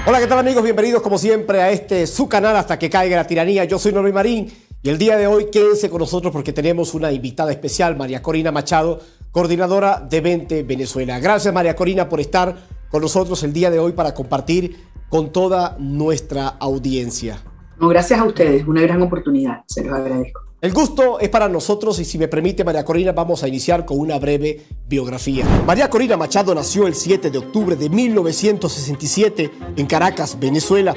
Hola, ¿qué tal amigos? Bienvenidos como siempre a su canal Hasta que caiga la tiranía. Yo soy Norbert Marín y el día de hoy quédense con nosotros porque tenemos una invitada especial, María Corina Machado, coordinadora de Vente Venezuela. Gracias María Corina por estar con nosotros el día de hoy para compartir con toda nuestra audiencia. No, gracias a ustedes, una gran oportunidad, se los agradezco. El gusto es para nosotros y si me permite María Corina vamos a iniciar con una breve biografía. María Corina Machado nació el 7 de octubre de 1967 en Caracas, Venezuela.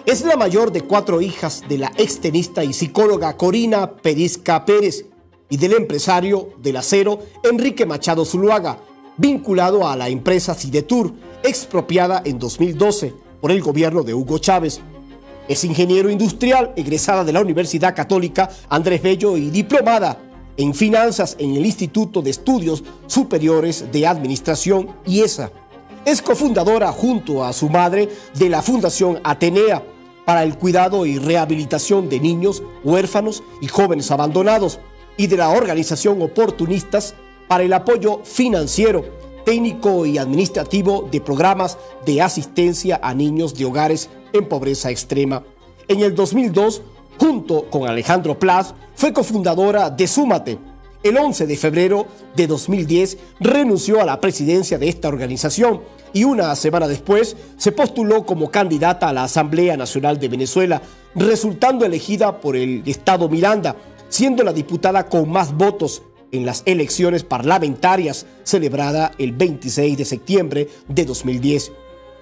Es la mayor de 4 hijas de la extenista y psicóloga Corina Perisca Pérez y del empresario del acero Enrique Machado Zuluaga, vinculado a la empresa Sidetur, expropiada en 2012 por el gobierno de Hugo Chávez. Es ingeniero industrial, egresada de la Universidad Católica Andrés Bello y diplomada en finanzas en el Instituto de Estudios Superiores de Administración IESA. Es cofundadora junto a su madre de la Fundación Atenea para el cuidado y rehabilitación de niños, huérfanos y jóvenes abandonados y de la organización Oportunistas para el apoyo financiero, técnico y administrativo de programas de asistencia a niños de hogares en pobreza extrema. En el 2002, junto con Alejandro Plaz, fue cofundadora de Súmate. El 11 de febrero de 2010 renunció a la presidencia de esta organización y una semana después se postuló como candidata a la Asamblea Nacional de Venezuela, resultando elegida por el Estado Miranda, siendo la diputada con más votos en las elecciones parlamentarias celebrada el 26 de septiembre de 2010.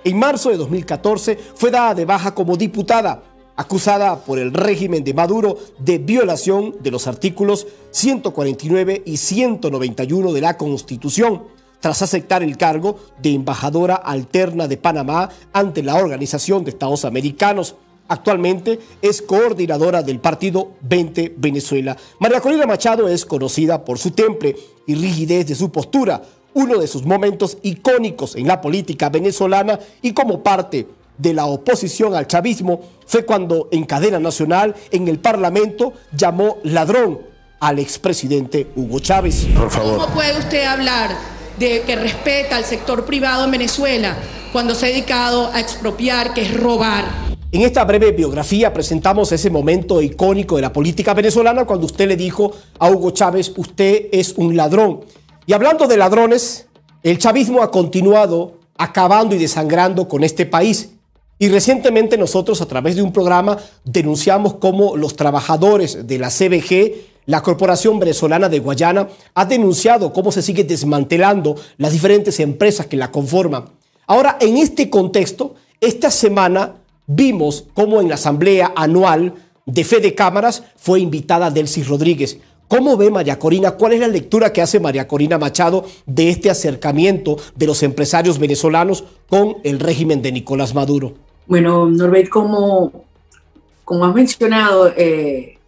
En marzo de 2014 fue dada de baja como diputada, acusada por el régimen de Maduro de violación de los artículos 149 y 191 de la Constitución, tras aceptar el cargo de embajadora alterna de Panamá ante la Organización de Estados Americanos. Actualmente es coordinadora del partido Vente Venezuela. María Corina Machado es conocida por su temple y rigidez de su postura, uno de sus momentos icónicos en la política venezolana y como parte de la oposición al chavismo fue cuando en cadena nacional en el Parlamento llamó ladrón al expresidente Hugo Chávez. Por favor. ¿Cómo puede usted hablar de que respeta al sector privado en Venezuela cuando se ha dedicado a expropiar, que es robar? En esta breve biografía presentamos ese momento icónico de la política venezolana cuando usted le dijo a Hugo Chávez, usted es un ladrón. Y hablando de ladrones, el chavismo ha continuado acabando y desangrando con este país. Y recientemente nosotros a través de un programa denunciamos cómo los trabajadores de la CBG, la Corporación Venezolana de Guayana, ha denunciado cómo se sigue desmantelando las diferentes empresas que la conforman. Ahora, en este contexto, esta semana vimos cómo en la Asamblea Anual de Fede Cámaras fue invitada Delcy Rodríguez. ¿Cómo ve María Corina? ¿Cuál es la lectura que hace María Corina Machado de este acercamiento de los empresarios venezolanos con el régimen de Nicolás Maduro? Bueno, Norbert, como has mencionado,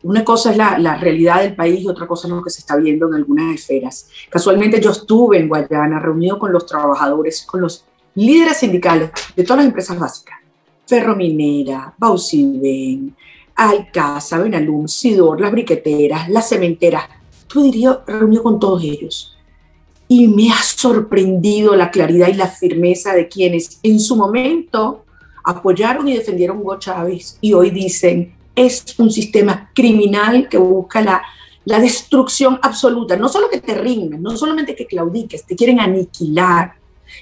una cosa es la realidad del país y otra cosa es lo que se está viendo en algunas esferas. Casualmente yo estuve en Guayana reunido con los trabajadores, con los líderes sindicales de todas las empresas básicas. Ferrominera, Bausiven, Alcasa, Benalum, Sidor, las briqueteras, las cementeras. Tú dirías, reunido con todos ellos. Y me ha sorprendido la claridad y la firmeza de quienes en su momento apoyaron y defendieron a Hugo Chávez y hoy dicen es un sistema criminal que busca la destrucción absoluta. No solo que te rindan, no solamente que claudiques, te quieren aniquilar.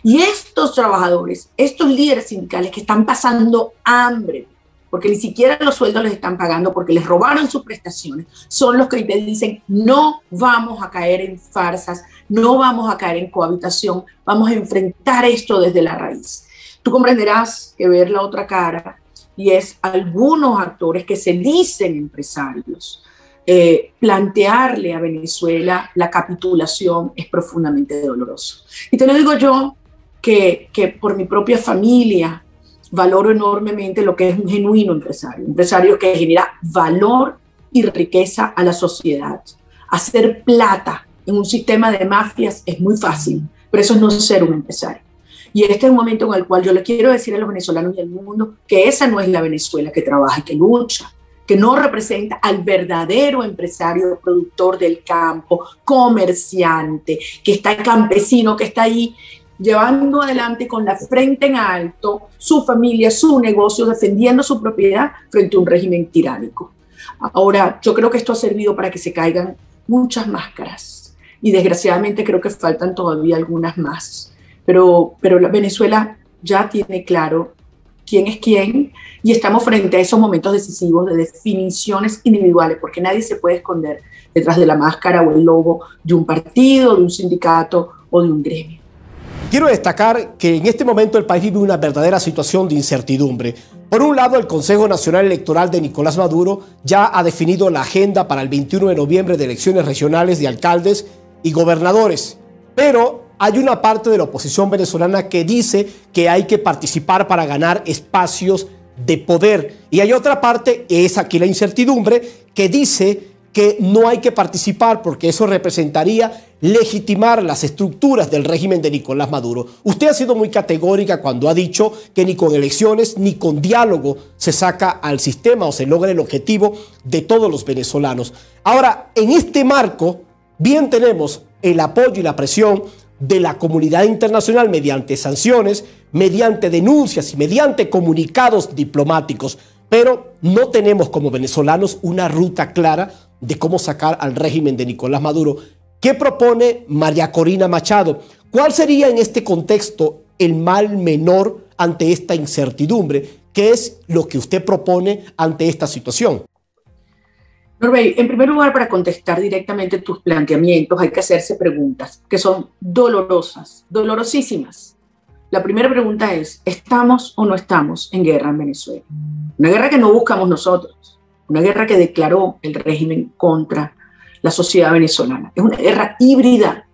Y estos trabajadores, estos líderes sindicales que están pasando hambre, porque ni siquiera los sueldos les están pagando, porque les robaron sus prestaciones, son los que te dicen, no vamos a caer en farsas, no vamos a caer en cohabitación, vamos a enfrentar esto desde la raíz. Tú comprenderás que ver la otra cara, y es algunos actores que se dicen empresarios, plantearle a Venezuela la capitulación es profundamente doloroso. Y te lo digo yo, que por mi propia familia valoro enormemente lo que es un genuino empresario que genera valor y riqueza a la sociedad. Hacer plata en un sistema de mafias es muy fácil, pero eso es no ser un empresario. Y este es un momento en el cual yo le quiero decir a los venezolanos y al mundo que esa no es la Venezuela que trabaja y que lucha, que no representa al verdadero empresario, productor del campo, comerciante, que está campesino, que está ahí llevando adelante con la frente en alto su familia, su negocio, defendiendo su propiedad frente a un régimen tiránico. Ahora, yo creo que esto ha servido para que se caigan muchas máscaras y desgraciadamente creo que faltan todavía algunas más. Pero Venezuela ya tiene claro quién es quién y estamos frente a esos momentos decisivos de definiciones individuales, porque nadie se puede esconder detrás de la máscara o el logo de un partido, de un sindicato o de un gremio. Quiero destacar que en este momento el país vive una verdadera situación de incertidumbre. Por un lado, el Consejo Nacional Electoral de Nicolás Maduro ya ha definido la agenda para el 21 de noviembre de elecciones regionales de alcaldes y gobernadores. Pero hay una parte de la oposición venezolana que dice que hay que participar para ganar espacios de poder. Y hay otra parte, es aquí la incertidumbre, que dice que no hay que participar porque eso representaría legitimar las estructuras del régimen de Nicolás Maduro. Usted ha sido muy categórica cuando ha dicho que ni con elecciones ni con diálogo se saca al sistema o se logra el objetivo de todos los venezolanos. Ahora, en este marco, bien tenemos el apoyo y la presión de la comunidad internacional mediante sanciones, mediante denuncias y mediante comunicados diplomáticos, pero no tenemos como venezolanos una ruta clara de cómo sacar al régimen de Nicolás Maduro. ¿Qué propone María Corina Machado? ¿Cuál sería en este contexto el mal menor ante esta incertidumbre? ¿Qué es lo que usted propone ante esta situación? Norbey, en primer lugar, para contestar directamente tus planteamientos, hay que hacerse preguntas que son dolorosas, dolorosísimas. La primera pregunta es, ¿estamos o no estamos en guerra en Venezuela? Una guerra que no buscamos nosotros, una guerra que declaró el régimen contra la sociedad venezolana. Es una guerra híbrida,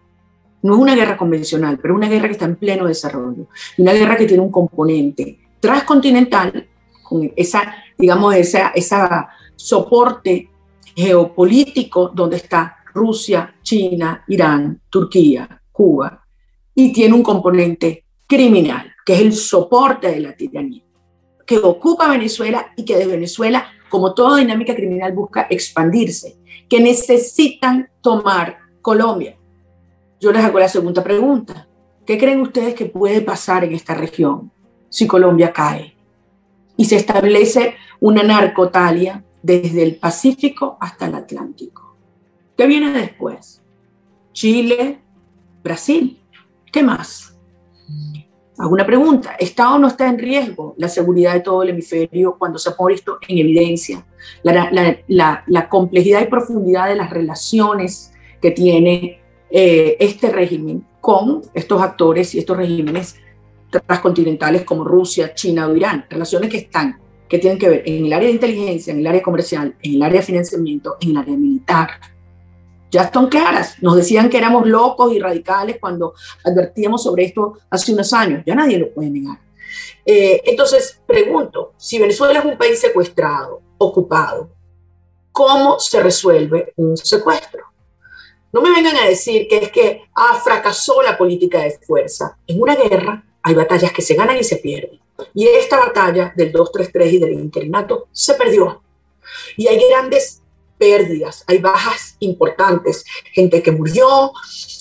no es una guerra convencional, pero una guerra que está en pleno desarrollo. Una guerra que tiene un componente transcontinental, con esa, digamos, esa soporte geopolítico donde está Rusia, China, Irán, Turquía, Cuba, y tiene un componente criminal, que es el soporte de la tiranía, que ocupa Venezuela y que de Venezuela, como toda dinámica criminal, busca expandirse, que necesitan tomar Colombia. Yo les hago la segunda pregunta. ¿Qué creen ustedes que puede pasar en esta región si Colombia cae y se establece una narcotalia desde el Pacífico hasta el Atlántico? ¿Qué viene después? Chile, Brasil. ¿Qué más? Hago una pregunta. ¿Está o no está en riesgo la seguridad de todo el hemisferio cuando se pone esto en evidencia? La complejidad y profundidad de las relaciones que tiene este régimen con estos actores y estos regímenes transcontinentales como Rusia, China o Irán. Relaciones que tienen que ver en el área de inteligencia, en el área comercial, en el área de financiamiento, en el área militar. Ya están claras. Nos decían que éramos locos y radicales cuando advertíamos sobre esto hace unos años. Ya nadie lo puede negar. Entonces, pregunto, si Venezuela es un país secuestrado, ocupado, ¿cómo se resuelve un secuestro? No me vengan a decir que es que fracasó la política de fuerza. En una guerra hay batallas que se ganan y se pierden. Y esta batalla del 233 y del interinato se perdió. Y hay grandes pérdidas, hay bajas importantes, gente que murió,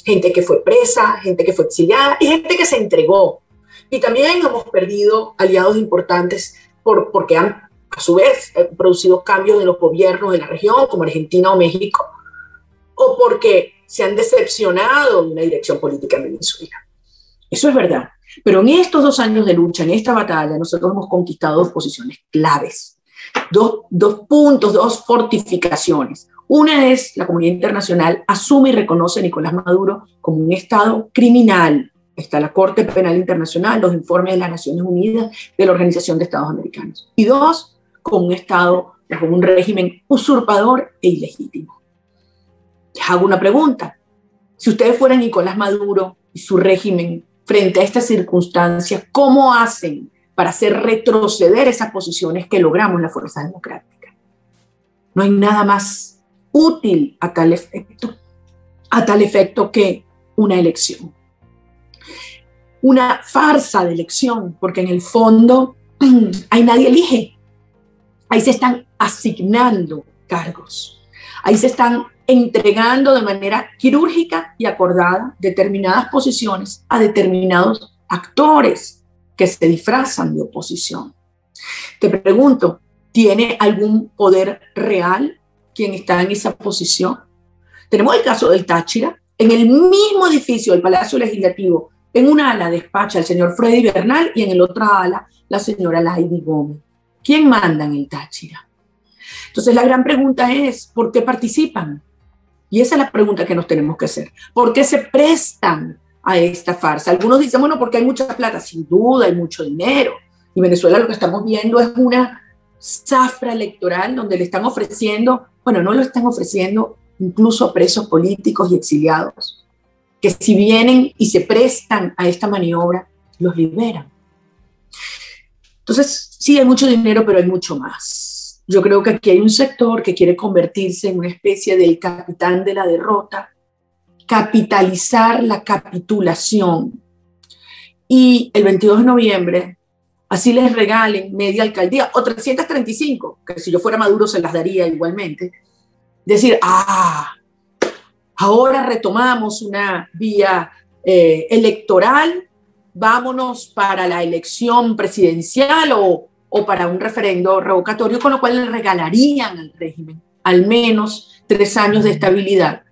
gente que fue presa, gente que fue exiliada y gente que se entregó. Y también hemos perdido aliados importantes porque han, a su vez, producido cambios en los gobiernos de la región, como Argentina o México, o porque se han decepcionado de una dirección política en Venezuela. Eso es verdad. Pero en estos 2 años de lucha, en esta batalla, nosotros hemos conquistado 2 posiciones claves. Dos puntos, 2 fortificaciones. Una es la comunidad internacional asume y reconoce a Nicolás Maduro como un Estado criminal. Está la Corte Penal Internacional, los informes de las Naciones Unidas, de la Organización de Estados Americanos. Y 2, como un Estado, como un régimen usurpador e ilegítimo. Les hago una pregunta. Si ustedes fueran Nicolás Maduro y su régimen frente a estas circunstancias, ¿cómo hacen para hacer retroceder esas posiciones que logramos en la fuerza democrática? No hay nada más útil a tal efecto que una elección. Una farsa de elección, porque en el fondo ahí nadie elige. Ahí se están asignando cargos. Ahí se están entregando de manera quirúrgica y acordada determinadas posiciones a determinados actores que se disfrazan de oposición. Te pregunto, ¿tiene algún poder real quien está en esa posición? Tenemos el caso del Táchira. En el mismo edificio del Palacio Legislativo, en una ala despacha el señor Freddy Bernal y en el otra ala la señora Laidy Gómez. ¿Quién manda en el Táchira? Entonces la gran pregunta es, ¿por qué participan? Y esa es la pregunta que nos tenemos que hacer. ¿Por qué se prestan a esta farsa? Algunos dicen, bueno, porque hay mucha plata. Sin duda, hay mucho dinero. Y Venezuela lo que estamos viendo es una zafra electoral donde le están ofreciendo, bueno, no lo están ofreciendo incluso a presos políticos y exiliados, que si vienen y se prestan a esta maniobra, los liberan. Entonces, sí, hay mucho dinero, pero hay mucho más. Yo creo que aquí hay un sector que quiere convertirse en una especie del capitán de la derrota, capitalizar la capitulación. Y el 22 de noviembre, así les regalen media alcaldía, o 335, que si yo fuera Maduro se las daría igualmente. Decir, ahora retomamos una vía electoral, vámonos para la elección presidencial o para un referendo revocatorio, con lo cual le regalarían al régimen al menos 3 años de estabilidad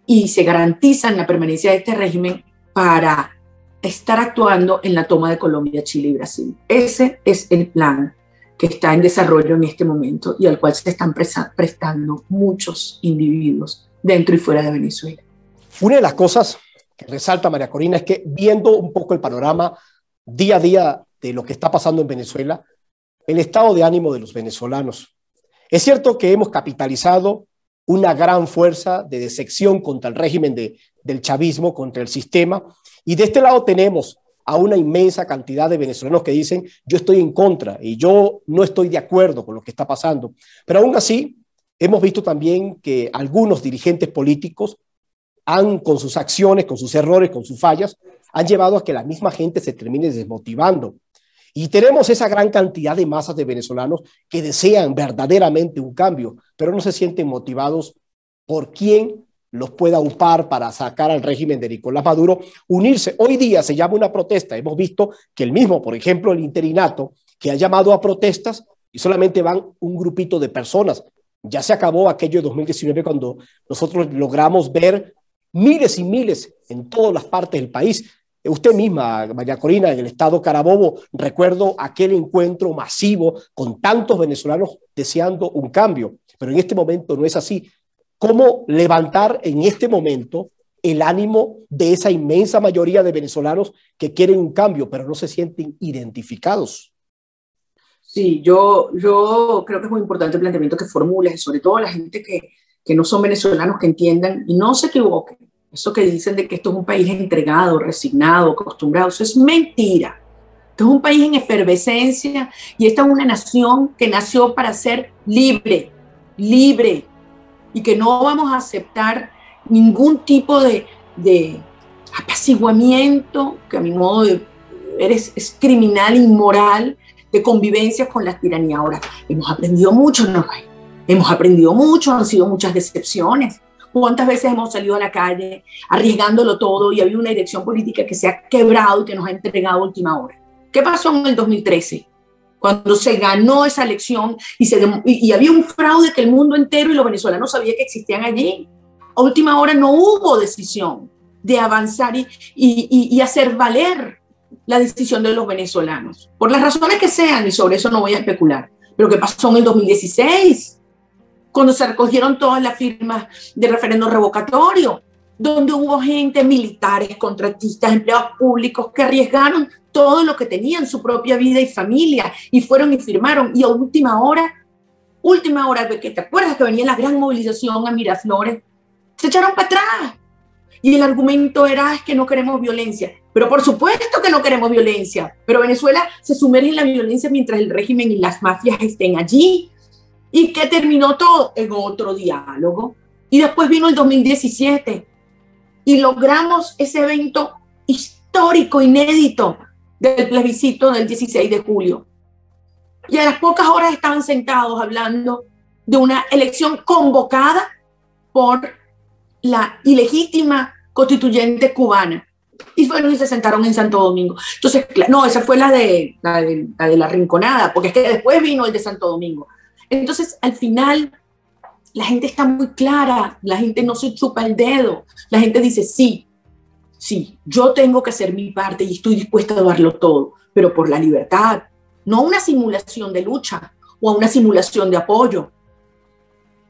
y se garantizan la permanencia de este régimen para estar actuando en la toma de Colombia, Chile y Brasil. Ese es el plan que está en desarrollo en este momento y al cual se están prestando muchos individuos dentro y fuera de Venezuela. Una de las cosas que resalta María Corina es que viendo un poco el panorama día a día de lo que está pasando en Venezuela, el estado de ánimo de los venezolanos. Es cierto que hemos capitalizado una gran fuerza de decepción contra el régimen del chavismo, contra el sistema, y de este lado tenemos a una inmensa cantidad de venezolanos que dicen yo estoy en contra y yo no estoy de acuerdo con lo que está pasando. Pero aún así, hemos visto también que algunos dirigentes políticos con sus acciones, con sus errores, con sus fallas, han llevado a que la misma gente se termine desmotivando. Y tenemos esa gran cantidad de masas de venezolanos que desean verdaderamente un cambio, pero no se sienten motivados por quién los pueda upar para sacar al régimen de Nicolás Maduro, unirse. Hoy día se llama una protesta. Hemos visto que el mismo, por ejemplo, el interinato, que ha llamado a protestas y solamente van un grupito de personas. Ya se acabó aquello de 2019 cuando nosotros logramos ver miles y miles en todas las partes del país. Usted misma, María Corina, en el estado Carabobo, recuerdo aquel encuentro masivo con tantos venezolanos deseando un cambio, pero en este momento no es así. ¿Cómo levantar en este momento el ánimo de esa inmensa mayoría de venezolanos que quieren un cambio, pero no se sienten identificados? Sí, yo creo que es muy importante el planteamiento que formulas, y sobre todo a la gente que no son venezolanos, que entiendan y no se equivoquen. Eso que dicen de que esto es un país entregado, resignado, acostumbrado, eso es mentira. Esto es un país en efervescencia y esta es una nación que nació para ser libre, y que no vamos a aceptar ningún tipo de apaciguamiento, que a mi modo de ver es criminal, inmoral, de convivencia con la tiranía. Ahora, hemos aprendido mucho, ¿no? Hemos aprendido mucho, han sido muchas decepciones. ¿Cuántas veces hemos salido a la calle arriesgándolo todo y había una dirección política que se ha quebrado y que nos ha entregado a última hora? ¿Qué pasó en el 2013? Cuando se ganó esa elección y había un fraude que el mundo entero y los venezolanos sabían que existían allí. A última hora no hubo decisión de avanzar y hacer valer la decisión de los venezolanos, por las razones que sean, y sobre eso no voy a especular. Pero ¿qué pasó en el 2016? Cuando se recogieron todas las firmas de referendo revocatorio, donde hubo gente, militares, contratistas, empleados públicos, que arriesgaron todo lo que tenían, su propia vida y familia, y fueron y firmaron, y a última hora, que te acuerdas que venía la gran movilización a Miraflores, se echaron para atrás. Y el argumento era, es que no queremos violencia. Pero por supuesto que no queremos violencia, pero Venezuela se sumerge en la violencia mientras el régimen y las mafias estén allí. ¿Y qué terminó todo? En otro diálogo. Y después vino el 2017 y logramos ese evento histórico, inédito, del plebiscito del 16 de julio. Y a las pocas horas estaban sentados hablando de una elección convocada por la ilegítima constituyente cubana. Y fueron y se sentaron en Santo Domingo. Entonces, no, esa fue la de la Rinconada, porque es que después vino el de Santo Domingo. Entonces, al final, la gente está muy clara, la gente no se chupa el dedo, la gente dice, sí, yo tengo que hacer mi parte y estoy dispuesta a darlo todo, pero por la libertad, no una simulación de lucha o una simulación de apoyo.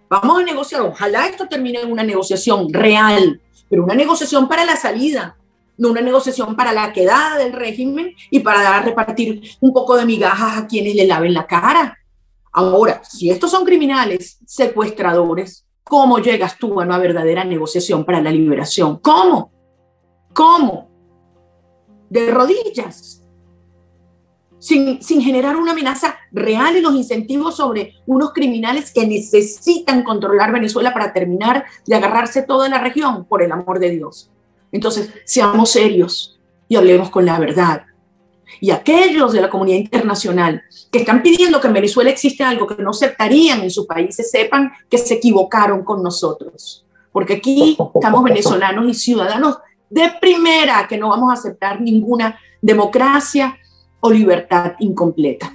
Vamos a negociar, ojalá esto termine en una negociación real, pero una negociación para la salida, no una negociación para la quedada del régimen y para dar a repartir un poco de migajas a quienes le laven la cara. Ahora, si estos son criminales, secuestradores, ¿cómo llegas tú a una verdadera negociación para la liberación? ¿Cómo? ¿Cómo? De rodillas. Sin generar una amenaza real y los incentivos sobre unos criminales que necesitan controlar Venezuela para terminar de agarrarse toda la región, por el amor de Dios. Entonces, seamos serios y hablemos con la verdad. Y aquellos de la comunidad internacional que están pidiendo que en Venezuela existe algo que no aceptarían en sus países, sepan que se equivocaron con nosotros. Porque aquí estamos venezolanos y ciudadanos de primera, que no vamos a aceptar ninguna democracia o libertad incompleta.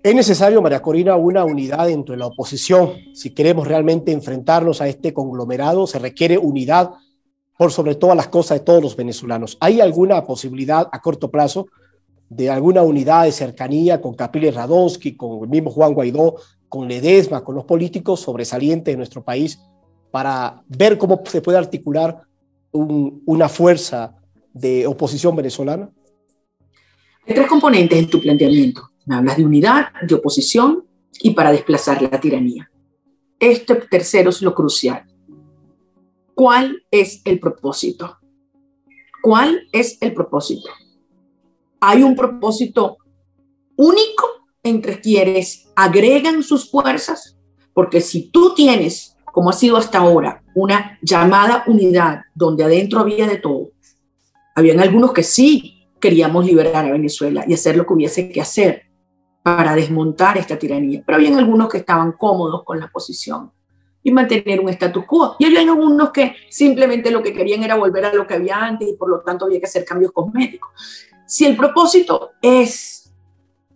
Es necesario, María Corina, una unidad dentro de la oposición. Si queremos realmente enfrentarnos a este conglomerado, se requiere unidad por sobre todas las cosas de todos los venezolanos. ¿Hay alguna posibilidad a corto plazo de alguna unidad de cercanía con Capriles Radonsky, con el mismo Juan Guaidó, con Ledesma, con los políticos sobresalientes de nuestro país, para ver cómo se puede articular una fuerza de oposición venezolana? Hay tres componentes en tu planteamiento. Me hablas de unidad, de oposición y para desplazar la tiranía. Este tercero es lo crucial. ¿Cuál es el propósito? ¿Cuál es el propósito? ¿Hay un propósito único entre quienes agregan sus fuerzas? Porque si tú tienes, como ha sido hasta ahora, una llamada unidad donde adentro había de todo, habían algunos que sí queríamos liberar a Venezuela y hacer lo que hubiese que hacer para desmontar esta tiranía, pero habían algunos que estaban cómodos con la posición y mantener un status quo. Y había algunos que simplemente lo que querían era volver a lo que había antes y por lo tanto había que hacer cambios cosméticos. Si el propósito es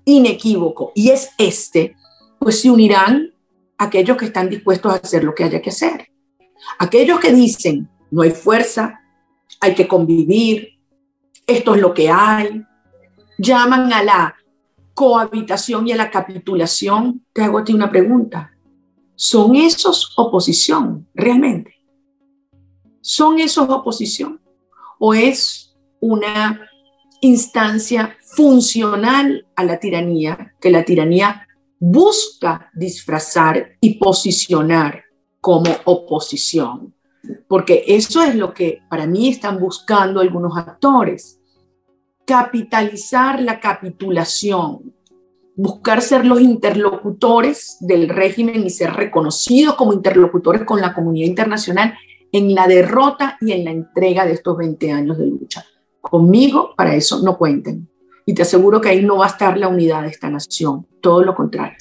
inequívoco y es pues se unirán aquellos que están dispuestos a hacer lo que haya que hacer. Aquellos que dicen, no hay fuerza, hay que convivir, esto es lo que hay, llaman a la cohabitación y a la capitulación. Te hago a ti una pregunta. ¿Son esos oposición realmente? ¿Son esos oposición? ¿O es una instancia funcional a la tiranía, que la tiranía busca disfrazar y posicionar como oposición? Porque eso es lo que para mí están buscando algunos actores. Capitalizar la capitulación, buscar ser los interlocutores del régimen y ser reconocidos como interlocutores con la comunidad internacional en la derrota y en la entrega de estos 20 años de lucha. Conmigo para eso no cuenten. Y te aseguro que ahí no va a estar la unidad de esta nación, todo lo contrario.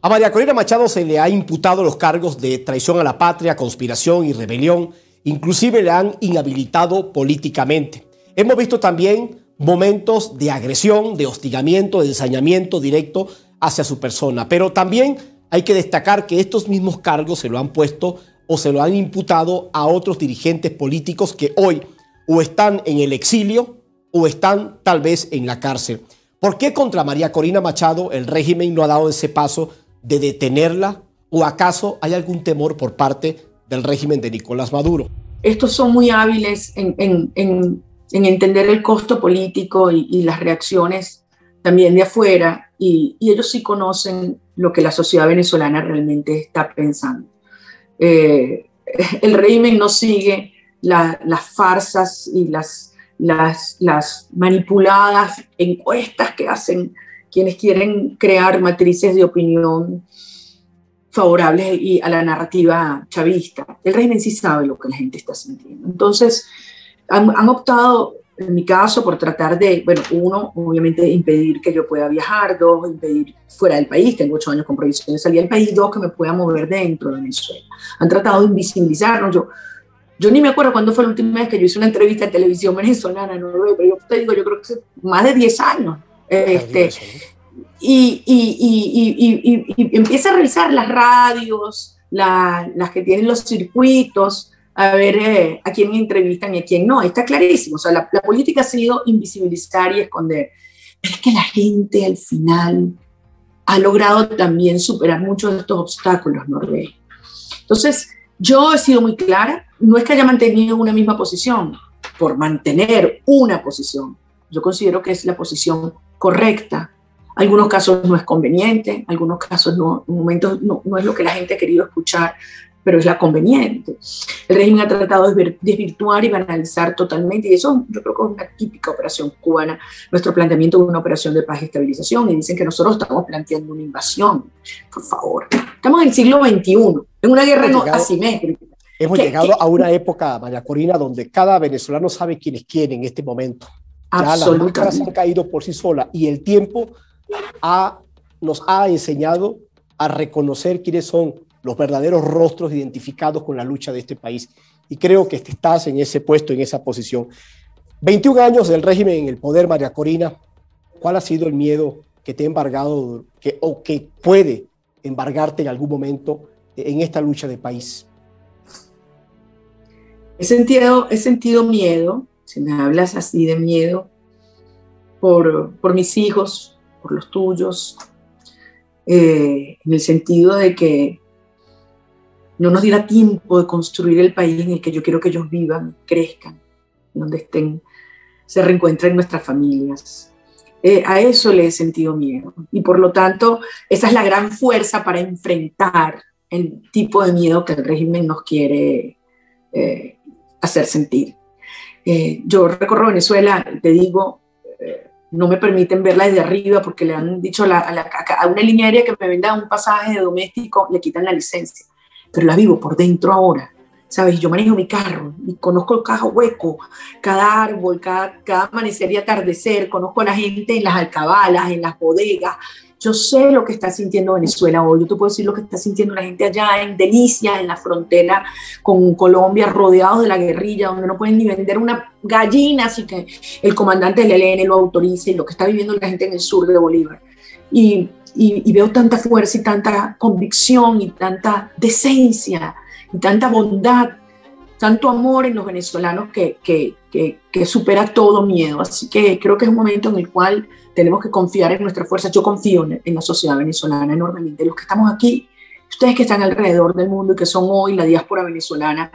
A María Corina Machado se le ha imputado los cargos de traición a la patria, conspiración y rebelión. Inclusive le han inhabilitado políticamente. Hemos visto también momentos de agresión, de hostigamiento, de ensañamiento directo hacia su persona. Pero también hay que destacar que estos mismos cargos se lo han puesto o se lo han imputado a otros dirigentes políticos que hoy o están en el exilio o están tal vez en la cárcel. ¿Por qué contra María Corina Machado el régimen no ha dado ese paso de detenerla? ¿O acaso hay algún temor por parte del régimen de Nicolás Maduro? Estos son muy hábiles en entender el costo político y las reacciones también de afuera, y ellos sí conocen lo que la sociedad venezolana realmente está pensando. El régimen no sigue las farsas y las manipuladas encuestas que hacen quienes quieren crear matrices de opinión favorables a la narrativa chavista. El régimen sí sabe lo que la gente está sintiendo. Entonces, han optado en mi caso, por tratar de, bueno, uno, obviamente impedir que yo pueda viajar, dos, impedir fuera del país, tengo 8 años con prohibición de salir del país, dos, que me pueda mover dentro de Venezuela. Han tratado de invisibilizarnos. Yo ni me acuerdo cuándo fue la última vez que yo hice una entrevista en televisión venezolana, no, pero yo te digo, yo creo que más de 10 años. Y empieza a revisar las radios, las que tienen los circuitos, a ver a quién entrevistan y a quién no. Está clarísimo. O sea, la política ha sido invisibilizar y esconder. Pero es que la gente al final ha logrado también superar muchos de estos obstáculos, Norbey. Entonces, yo he sido muy clara. No es que haya mantenido una misma posición, por mantener una posición. Yo considero que es la posición correcta. Algunos casos no es conveniente, algunos casos no, en momentos no es lo que la gente ha querido escuchar, pero es la conveniente. El régimen ha tratado de desvirtuar y banalizar totalmente, y eso yo creo que es una típica operación cubana, nuestro planteamiento de una operación de paz y estabilización, y dicen que nosotros estamos planteando una invasión. Por favor, estamos en el siglo XXI, en una guerra no asimétrica. Hemos llegado a una época, María Corina, donde cada venezolano sabe quién es quién en este momento. Ya las máscaras han caído por sí solas y el tiempo nos ha enseñado a reconocer quiénes son los verdaderos rostros identificados con la lucha de este país. Y creo que estás en ese puesto, en esa posición. 21 años del régimen en el poder, María Corina. ¿Cuál ha sido el miedo que te ha embargado o que puede embargarte en algún momento en esta lucha de país? He sentido miedo, si me hablas así de miedo, por mis hijos, por los tuyos, en el sentido de que no nos diera tiempo de construir el país en el que yo quiero que ellos vivan, crezcan, donde estén, se reencuentren nuestras familias. A eso le he sentido miedo y por lo tanto esa es la gran fuerza para enfrentar el tipo de miedo que el régimen nos quiere hacer sentir. Yo recorro Venezuela, te digo, no me permiten verla desde arriba porque le han dicho a una línea aérea que me venda un pasaje de doméstico, le quitan la licencia, pero la vivo por dentro ahora, ¿sabes? Yo manejo mi carro y conozco cada hueco, cada árbol, cada amanecer y atardecer, conozco a la gente en las alcabalas, en las bodegas. Yo sé lo que está sintiendo Venezuela hoy. Yo te puedo decir lo que está sintiendo la gente allá en Delicia, en la frontera con Colombia, rodeados de la guerrilla, donde no pueden ni vender una gallina, así que el comandante del ELN lo autorice, y lo que está viviendo la gente en el sur de Bolívar. Y veo tanta fuerza y tanta convicción y tanta decencia y tanta bondad, tanto amor en los venezolanos que supera todo miedo. Así que creo que es un momento en el cual tenemos que confiar en nuestra fuerza. Yo confío en la sociedad venezolana enormemente. Los que estamos aquí, ustedes que están alrededor del mundo y que son hoy la diáspora venezolana,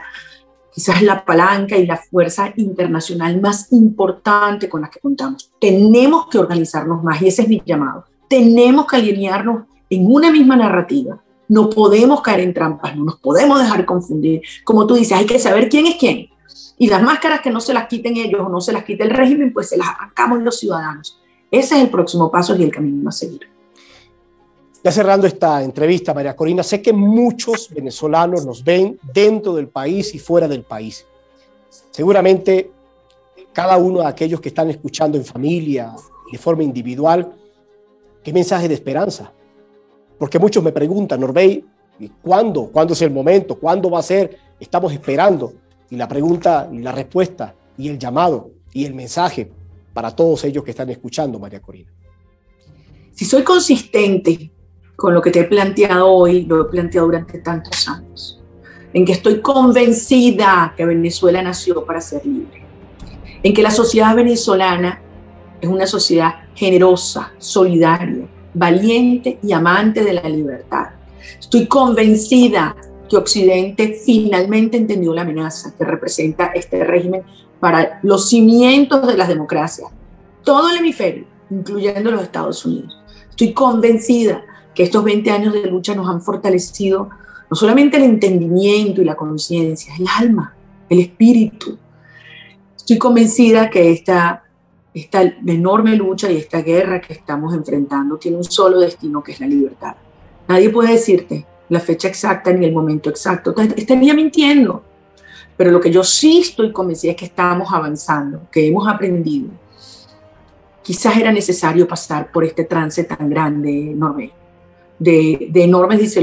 quizás la palanca y la fuerza internacional más importante con la que contamos. Tenemos que organizarnos más y ese es mi llamado. Tenemos que alinearnos en una misma narrativa. No podemos caer en trampas, no nos podemos dejar confundir. Como tú dices, hay que saber quién es quién. Y las máscaras que no se las quiten ellos o no se las quite el régimen, pues se las arrancamos los ciudadanos. Ese es el próximo paso y el camino a seguir. Ya cerrando esta entrevista, María Corina, sé que muchos venezolanos nos ven dentro del país y fuera del país. Seguramente cada uno de aquellos que están escuchando en familia, de forma individual, ¿qué mensaje de esperanza? Porque muchos me preguntan, Norbey, ¿cuándo? ¿Cuándo es el momento? ¿Cuándo va a ser? Estamos esperando. Y la pregunta y la respuesta y el llamado y el mensaje para todos ellos que están escuchando, María Corina. Si soy consistente con lo que te he planteado hoy, lo he planteado durante tantos años, en que estoy convencida que Venezuela nació para ser libre, en que la sociedad venezolana es una sociedad generosa, solidaria, valiente y amante de la libertad. Estoy convencida que Occidente finalmente entendió la amenaza que representa este régimen para los cimientos de las democracias, todo el hemisferio, incluyendo los Estados Unidos. Estoy convencida que estos 20 años de lucha nos han fortalecido no solamente el entendimiento y la conciencia, el alma, el espíritu. Estoy convencida que esta enorme lucha y esta guerra que estamos enfrentando tiene un solo destino, que es la libertad. Nadie puede decirte la fecha exacta ni el momento exacto. Estaría mintiendo. Pero lo que yo sí estoy convencida es que estamos avanzando, que hemos aprendido. Quizás era necesario pasar por este trance tan grande, Norbert, de enormes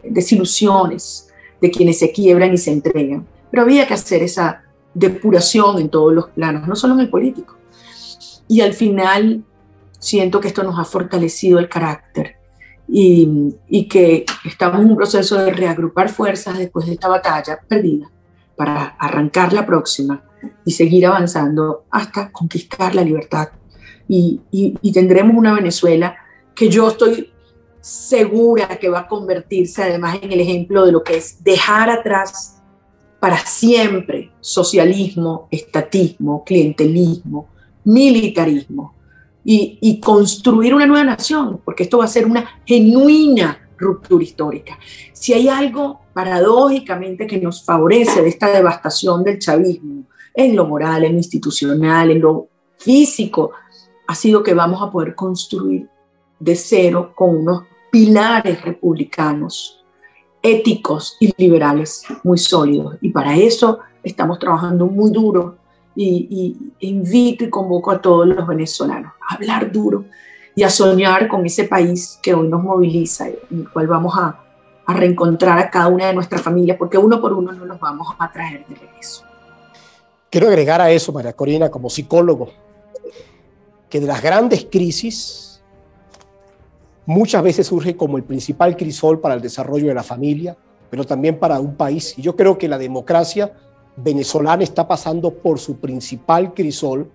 desilusiones, de quienes se quiebran y se entregan. Pero había que hacer esa depuración en todos los planos, no solo en el político. Y al final siento que esto nos ha fortalecido el carácter y que estamos en un proceso de reagrupar fuerzas después de esta batalla perdida para arrancar la próxima y seguir avanzando hasta conquistar la libertad. Y tendremos una Venezuela que yo estoy segura que va a convertirse además en el ejemplo de lo que es dejar atrás para siempre socialismo, estatismo, clientelismo, militarismo y construir una nueva nación, porque esto va a ser una genuina ruptura histórica. Si hay algo paradójicamente que nos favorece de esta devastación del chavismo, en lo moral, en lo institucional, en lo físico, ha sido que vamos a poder construir de cero con unos pilares republicanos, éticos y liberales muy sólidos. Y para eso estamos trabajando muy duro y invito y convoco a todos los venezolanos a hablar duro y a soñar con ese país que hoy nos moviliza, en el cual vamos a reencontrar a cada una de nuestras familias, porque uno por uno no los vamos a traer de regreso. Quiero agregar a eso, María Corina, como psicólogo, que de las grandes crisis muchas veces surge como el principal crisol para el desarrollo de la familia, pero también para un país. Y yo creo que la democracia venezolana está pasando por su principal crisol,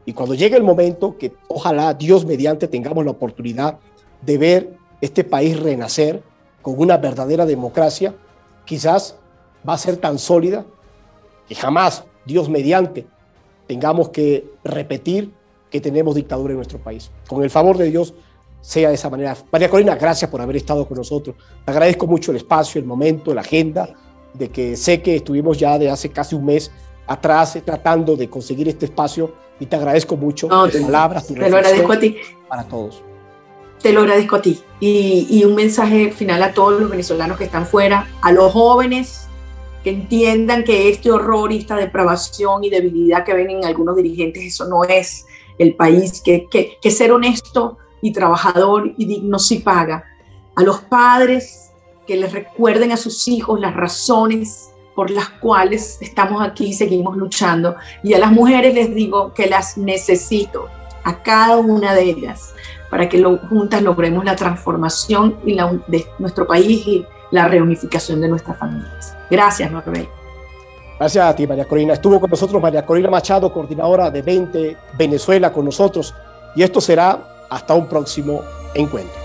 y cuando llegue el momento que ojalá Dios mediante tengamos la oportunidad de ver este país renacer con una verdadera democracia, quizás va a ser tan sólida que jamás Dios mediante tengamos que repetir que tenemos dictadura en nuestro país. Con el favor de Dios sea de esa manera. María Corina, gracias por haber estado con nosotros. Te agradezco mucho el espacio, el momento, la agenda, de que sé que estuvimos ya de hace casi un mes atrás tratando de conseguir este espacio, y te agradezco mucho tus palabras, tu reflexión. Te lo agradezco a ti. Para todos. Te lo agradezco a ti. Y un mensaje final a todos los venezolanos que están fuera, a los jóvenes que entiendan que este horror y esta depravación y debilidad que ven en algunos dirigentes, eso no es el país, que ser honesto y trabajador y digno sí paga. A los padres, que les recuerden a sus hijos las razones por las cuales estamos aquí y seguimos luchando. Y a las mujeres les digo que las necesito, a cada una de ellas, para que juntas logremos la transformación de nuestro país y la reunificación de nuestras familias. Gracias, Norbert. Gracias a ti, María Corina. Estuvo con nosotros María Corina Machado, coordinadora de 20 Venezuela con nosotros, y esto será hasta un próximo encuentro.